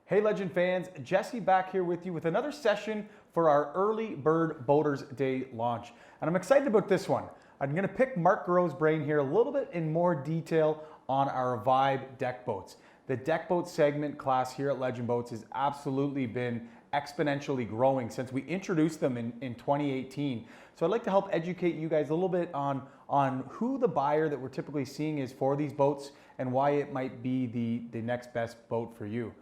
Hey Legend fans, Jesse back here with you with another session for our Early Bird Boaters Day launch. And I'm excited about this one. I'm going to pick Mark Garreau's brain here a little bit in more detail on our Vibe deck boats. The deck boat segment class here at Legend Boats has absolutely been exponentially growing since we introduced them in 2018. So I'd like to help educate you guys a little bit on who the buyer that we're typically seeing is for these boats and why it might be the next best boat for you.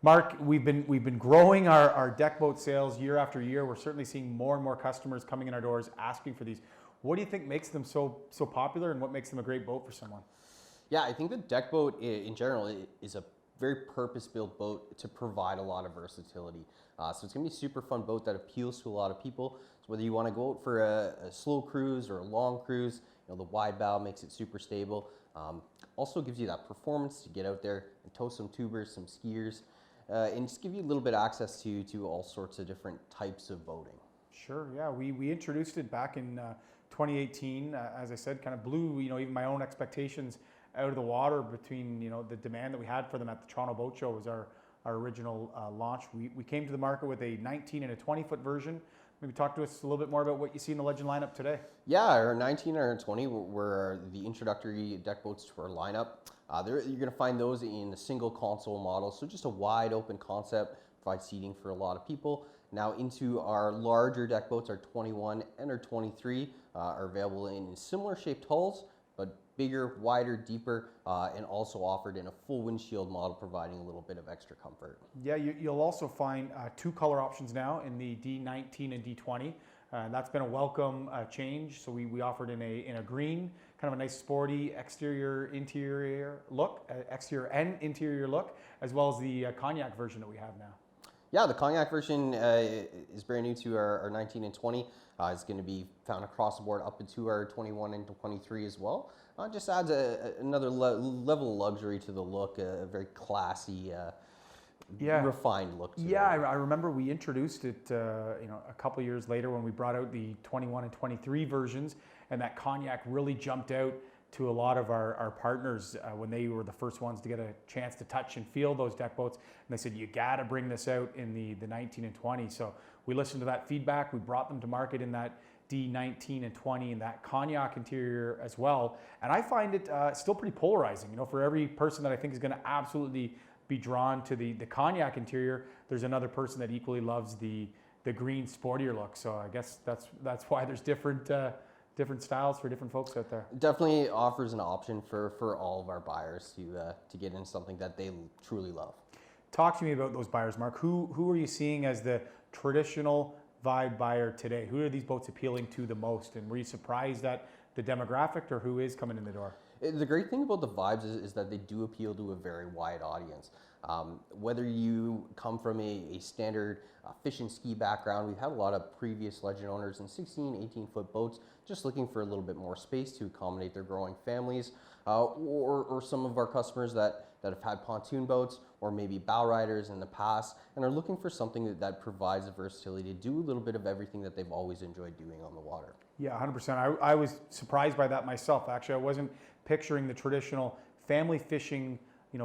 Mark, we've been growing our deck boat sales year after year. We're certainly seeing more and more customers coming in our doors asking for these. What do you think makes them so popular, and what makes them a great boat for someone? Yeah, I think the deck boat in general is a very purpose-built boat to provide a lot of versatility. So it's gonna be a super fun boat that appeals to a lot of people. So whether you wanna go out for a slow cruise or a long cruise, the wide bow makes it super stable. Also gives you that performance to get out there and tow some tubers, some skiers, and just give you a little bit of access to all sorts of different types of boating. Sure, yeah, we introduced it back in 2018. As I said, kind of blew even my own expectations out of the water between the demand that we had for them at the Toronto Boat Show was our original launch. We came to the market with a 19 and a 20-foot version. Maybe talk to us a little bit more about what you see in the Legend lineup today. Yeah, our 19 and our 20 were the introductory deck boats to our lineup. You're going to find those in a single console model, so just a wide open concept, provide seating for a lot of people. Now into our larger deck boats, our 21 and our 23 are available in similar shaped hulls, but bigger, wider, deeper, and also offered in a full windshield model, providing a little bit of extra comfort. Yeah, you'll also find two color options now in the D19 and D20. That's been a welcome change. So we offered in a green, kind of a nice sporty exterior interior look, exterior and interior look, as well as the cognac version that we have now. Yeah, the cognac version is brand new to our 19 and 20. It's going to be found across the board up into our 21 and 23 as well. Just adds another level of luxury to the look, a very classy, refined look to it. Yeah, I remember we introduced it a couple years later when we brought out the 21 and 23 versions, and that cognac really jumped out to a lot of our partners when they were the first ones to get a chance to touch and feel those deck boats. And they said, you gotta bring this out in the 19 and 20. So we listened to that feedback. We brought them to market in that D19 and 20 and that cognac interior as well. And I find it still pretty polarizing. For every person that I think is gonna absolutely be drawn to the cognac interior, there's another person that equally loves the green sportier look. So I guess that's why there's different styles for different folks out there. Definitely offers an option for all of our buyers to get into something that they truly love. Talk to me about those buyers, Mark. Who are you seeing as the traditional Vibe buyer today? Who are these boats appealing to the most? And were you surprised at the demographic or who is coming in the door? The great thing about the Vibes is that they do appeal to a very wide audience. Whether you come from a standard fish and ski background, we've had a lot of previous Legend owners in 16, 18-foot boats just looking for a little bit more space to accommodate their growing families, or some of our customers that have had pontoon boats or maybe bow riders in the past and are looking for something that provides the versatility to do a little bit of everything that they've always enjoyed doing on the water. Yeah, 100%. I was surprised by that myself. Actually, I wasn't picturing the traditional family fishing,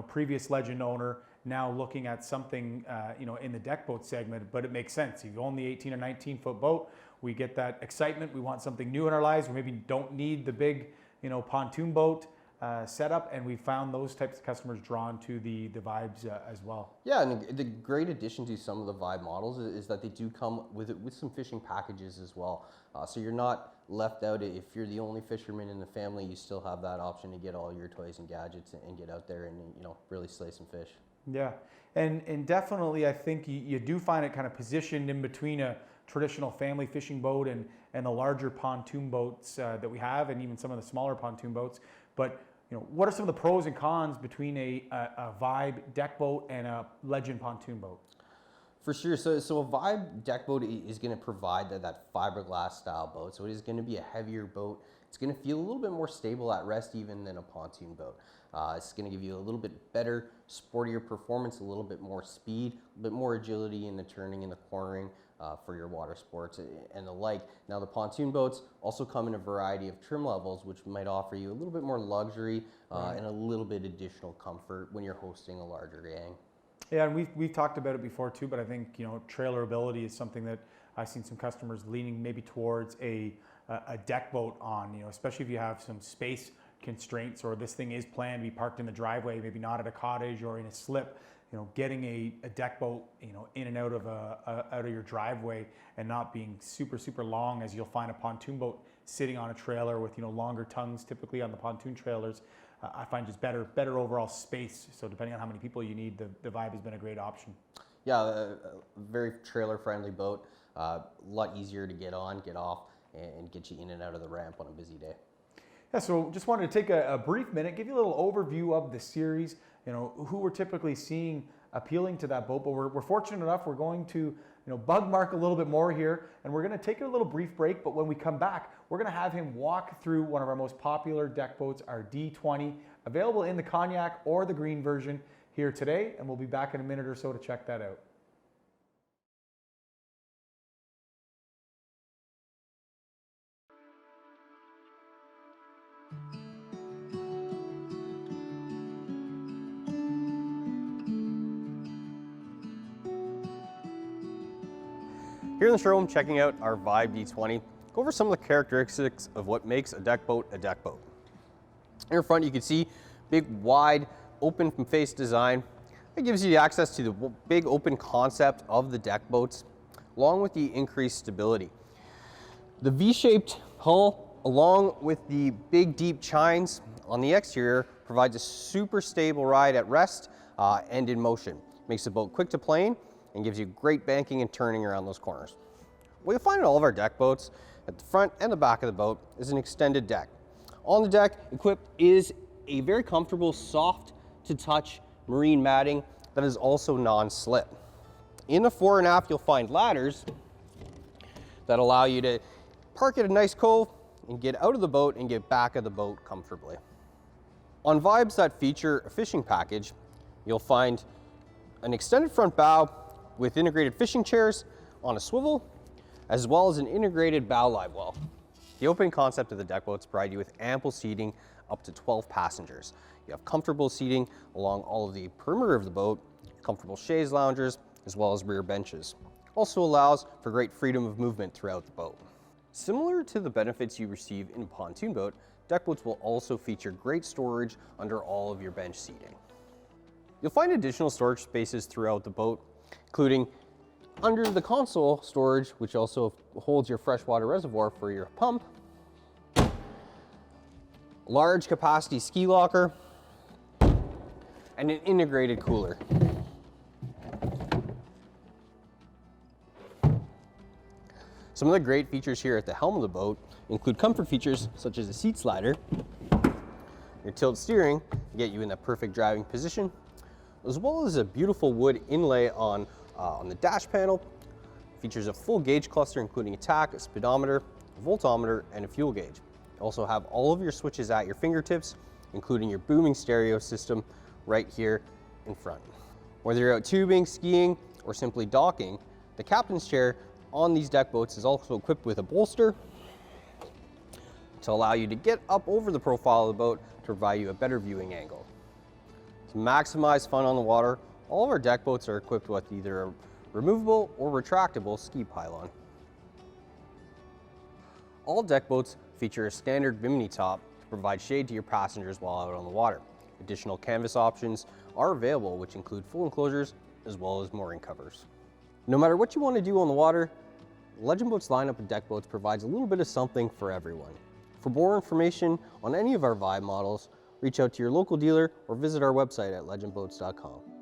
previous Legend owner now looking at something, in the deck boat segment, but it makes sense. If you own the 18 or 19-foot boat, we get that excitement. We want something new in our lives. We maybe don't need the big, pontoon boat setup, and we found those types of customers drawn to the Vibes as well. Yeah, and the great addition to some of the Vibe models is that they do come with some fishing packages as well. So you're not left out. If you're the only fisherman in the family, you still have that option to get all your toys and gadgets and get out there and really slay some fish. Yeah, and definitely I think you do find it kind of positioned in between a traditional family fishing boat and the larger pontoon boats that we have, and even some of the smaller pontoon boats. But what are some of the pros and cons between a Vibe deck boat and a Legend pontoon boat? For sure. So a Vibe deck boat is going to provide that fiberglass style boat. So it is going to be a heavier boat. It's going to feel a little bit more stable at rest even than a pontoon boat. It's going to give you a little bit better, sportier performance, a little bit more speed, a bit more agility in the turning and the cornering for your water sports and the like. Now the pontoon boats also come in a variety of trim levels, which might offer you a little bit more luxury and a little bit additional comfort when you're hosting a larger gang. Yeah, and we've talked about it before too, but I think, you know, trailerability is something that I've seen some customers leaning maybe towards a deck boat on, you know, especially if you have some space constraints or this thing is planned to be parked in the driveway, maybe not at a cottage or in a slip. You know, getting a deck boat, you know, in and out of your driveway and not being super long, as you'll find a pontoon boat sitting on a trailer with, you know, longer tongues typically on the pontoon trailers. I find just better overall space. So depending on how many people you need, the Vibe has been a great option. Yeah, a very trailer-friendly boat. A lot easier to get on, get off, and get you in and out of the ramp on a busy day. Yeah, so just wanted to take a brief minute, give you a little overview of the series, you know, who we're typically seeing appealing to that boat. But we're fortunate enough, we're going to, you know, bug Mark a little bit more here, and we're going to take a little brief break. But when we come back, we're going to have him walk through one of our most popular deck boats, our D20, available in the cognac or the green version here today. And we'll be back in a minute or so to check that out. Here in the showroom, checking out our Vibe D20, go over some of the characteristics of what makes a deck boat a deck boat. In front, you can see big, wide, open from face design. It gives you the access to the big open concept of the deck boats, along with the increased stability. The V-shaped hull, along with the big, deep chines on the exterior, provides a super stable ride at rest and in motion. Makes the boat quick to plane and gives you great banking and turning around those corners. What you'll find in all of our deck boats, at the front and the back of the boat, is an extended deck. On the deck, equipped is a very comfortable, soft to touch marine matting that is also non-slip. In the fore and aft, you'll find ladders that allow you to park at a nice cove and get out of the boat and get back of the boat comfortably. On Vibes that feature a fishing package, you'll find an extended front bow with integrated fishing chairs on a swivel, as well as an integrated bow live well. The open concept of the deck boats provide you with ample seating up to 12 passengers. You have comfortable seating along all of the perimeter of the boat, comfortable chaise loungers, as well as rear benches. Also allows for great freedom of movement throughout the boat. Similar to the benefits you receive in a pontoon boat, deck boats will also feature great storage under all of your bench seating. You'll find additional storage spaces throughout the boat, including under the console storage, which also holds your freshwater reservoir for your pump, large capacity ski locker, and an integrated cooler. Some of the great features here at the helm of the boat include comfort features such as a seat slider, your tilt steering to get you in that perfect driving position, as well as a beautiful wood inlay on the dash panel. Features a full gauge cluster including a tach, a speedometer, a voltometer, and a fuel gauge. You also have all of your switches at your fingertips, including your booming stereo system right here in front. Whether you're out tubing, skiing, or simply docking, the captain's chair on these deck boats is also equipped with a bolster to allow you to get up over the profile of the boat to provide you a better viewing angle. To maximize fun on the water, all of our deck boats are equipped with either a removable or retractable ski pylon. All deck boats feature a standard bimini top to provide shade to your passengers while out on the water. Additional canvas options are available, which include full enclosures as well as mooring covers. No matter what you want to do on the water, Legend Boats lineup of deck boats provides a little bit of something for everyone. For more information on any of our Vibe models, reach out to your local dealer or visit our website at legendboats.com.